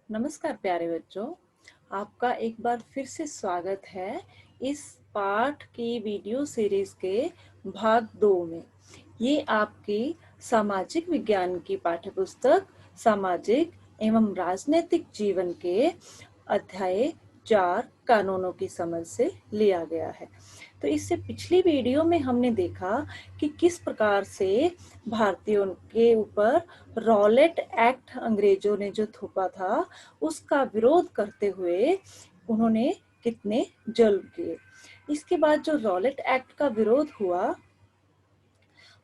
नमस्कार प्यारे बच्चों, आपका एक बार फिर से स्वागत है इस पाठ की वीडियो सीरीज के भाग 2 में। ये आपकी सामाजिक विज्ञान की पाठ्यपुस्तक सामाजिक एवं राजनैतिक जीवन के अध्याय 4 कानूनों की समझ से लिया गया है। तो इससे पिछली वीडियो में हमने देखा कि किस प्रकार से भारतीयों के ऊपर रॉलेट एक्ट अंग्रेजों ने जो थोपा था उसका विरोध करते हुए उन्होंने कितने जुल्म किए। इसके बाद जो रॉलेट एक्ट का विरोध हुआ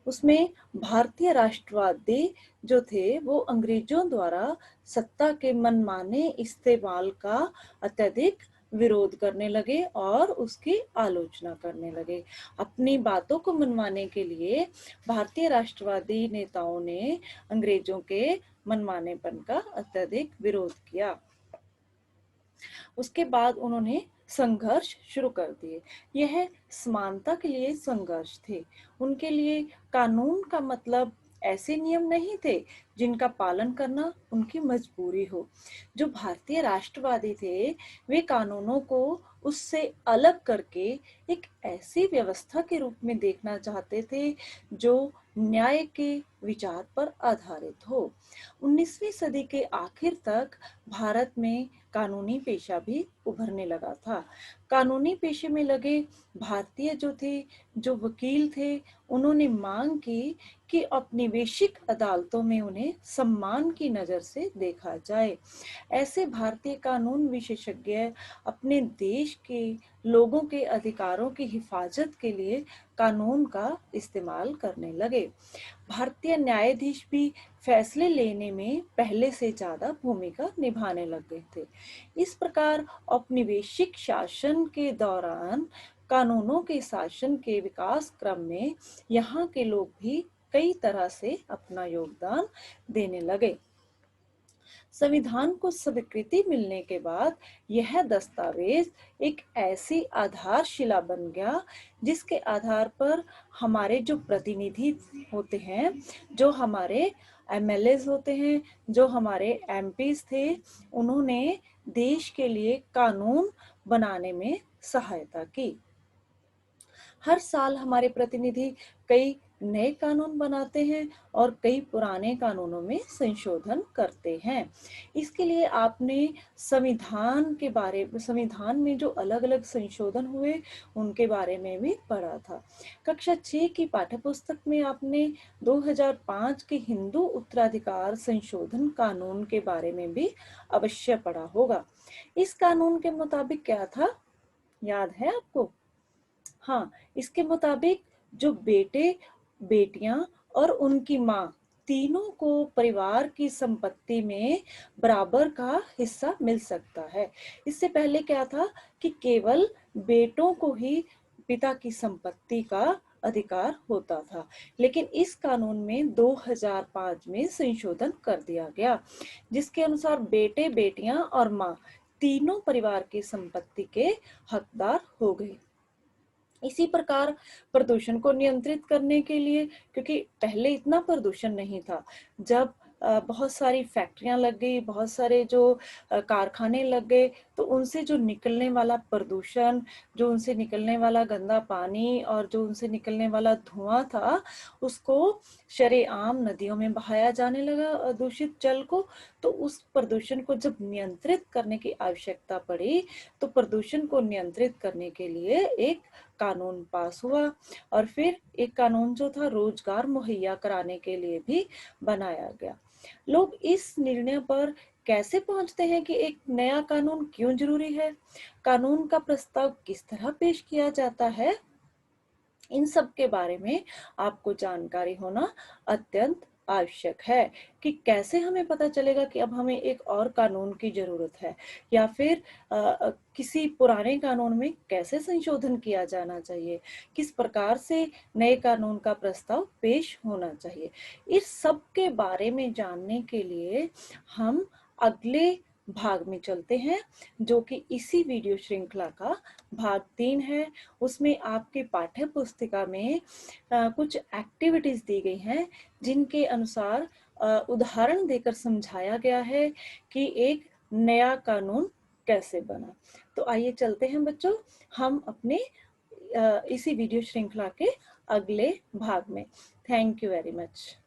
उसमें भारतीय राष्ट्रवादी जो थे वो अंग्रेजों द्वारा सत्ता के मनमाने इस्तेमाल का अत्यधिक विरोध करने लगे और उसकी आलोचना करने लगे। अपनी बातों को मनवाने के लिए भारतीय राष्ट्रवादी नेताओं ने अंग्रेजों के मनमानेपन का अत्यधिक विरोध किया। उसके बाद उन्होंने संघर्ष शुरू कर दिए। यह समानता के लिए संघर्ष थे। उनके लिए कानून का मतलब ऐसे नियम नहीं थे जिनका पालन करना उनकी मजबूरी हो। जो भारतीय राष्ट्रवादी थे वे कानूनों को उससे अलग करके एक ऐसी व्यवस्था के रूप में देखना चाहते थे जो न्याय के विचार पर आधारित हो। 19वीं सदी के आखिर तक भारत में कानूनी पेशा भी उभरने लगा था। कानूनी पेशे में लगे भारतीय जो वकील थे, उन्होंने मांग की कि औपनिवेशिक अदालतों में उन्हें सम्मान की नजर से देखा जाए। ऐसे भारतीय कानून विशेषज्ञ अपने देश के लोगों के अधिकारों की हिफाजत के लिए कानून का इस्तेमाल करने लगे। भारतीय न्यायाधीश भी फैसले लेने में पहले से ज्यादा भूमिका निभाने लग गए थे। इस प्रकार औपनिवेशिक शासन के दौरान कानूनों के शासन के विकास क्रम में यहाँ के लोग भी कई तरह से अपना योगदान देने लगे। संविधान को स्वीकृति मिलने के बाद यह दस्तावेज एक ऐसी आधारशिला बन गया जिसके आधार पर हमारे जो प्रतिनिधि होते हैं, जो हमारे एमएलएज होते हैं, जो हमारे एमपीज थे, उन्होंने देश के लिए कानून बनाने में सहायता की। हर साल हमारे प्रतिनिधि कई नए कानून बनाते हैं और कई पुराने कानूनों में संशोधन करते हैं। इसके लिए आपने संविधान में जो अलग अलग संशोधन हुए उनके बारे में भी पढ़ा था। कक्षा 6 की पाठ्यपुस्तक में आपने 2005 के हिंदू उत्तराधिकार संशोधन कानून के बारे में भी अवश्य पढ़ा होगा। इस कानून के मुताबिक क्या था, याद है आपको? हाँ, इसके मुताबिक जो बेटे, बेटियां और उनकी माँ तीनों को परिवार की संपत्ति में बराबर का हिस्सा मिल सकता है। इससे पहले क्या था कि केवल बेटों को ही पिता की संपत्ति का अधिकार होता था, लेकिन इस कानून में 2005 में संशोधन कर दिया गया जिसके अनुसार बेटे, बेटियां और माँ तीनों परिवार की संपत्ति के हकदार हो गए। इसी प्रकार प्रदूषण को नियंत्रित करने के लिए, क्योंकि पहले इतना प्रदूषण नहीं था, जब बहुत सारी फैक्ट्रियां लग गई, बहुत सारे जो कारखाने लग गए, तो उनसे जो निकलने वाला प्रदूषण, जो उनसे निकलने वाला गंदा पानी और जो उनसे निकलने वाला धुआं था, उसको शरेआम नदियों में बहाया जाने लगा दूषित जल को। तो उस प्रदूषण को जब नियंत्रित करने की आवश्यकता पड़ी तो प्रदूषण को नियंत्रित करने के लिए एक कानून पास हुआ और फिर एक कानून जो था रोजगार मुहैया कराने के लिए भी बनाया गया। लोग इस निर्णय पर कैसे पहुंचते हैं कि एक नया कानून क्यों जरूरी है, कानून का प्रस्ताव किस तरह पेश किया जाता है, इन सब के बारे में आपको जानकारी होना अत्यंत आवश्यक है कि कैसे हमें पता चलेगा कि अब हमें एक और कानून की जरूरत है या फिर किसी पुराने कानून में कैसे संशोधन किया जाना चाहिए, किस प्रकार से नए कानून का प्रस्ताव पेश होना चाहिए। इस सब के बारे में जानने के लिए हम अगले भाग में चलते हैं जो कि इसी वीडियो श्रृंखला का भाग 3 है। उसमें आपके पाठ्य पुस्तिका में कुछ एक्टिविटीज दी गई हैं जिनके अनुसार उदाहरण देकर समझाया गया है कि एक नया कानून कैसे बना। तो आइए चलते हैं बच्चों हम अपने इसी वीडियो श्रृंखला के अगले भाग में। Thank you very much.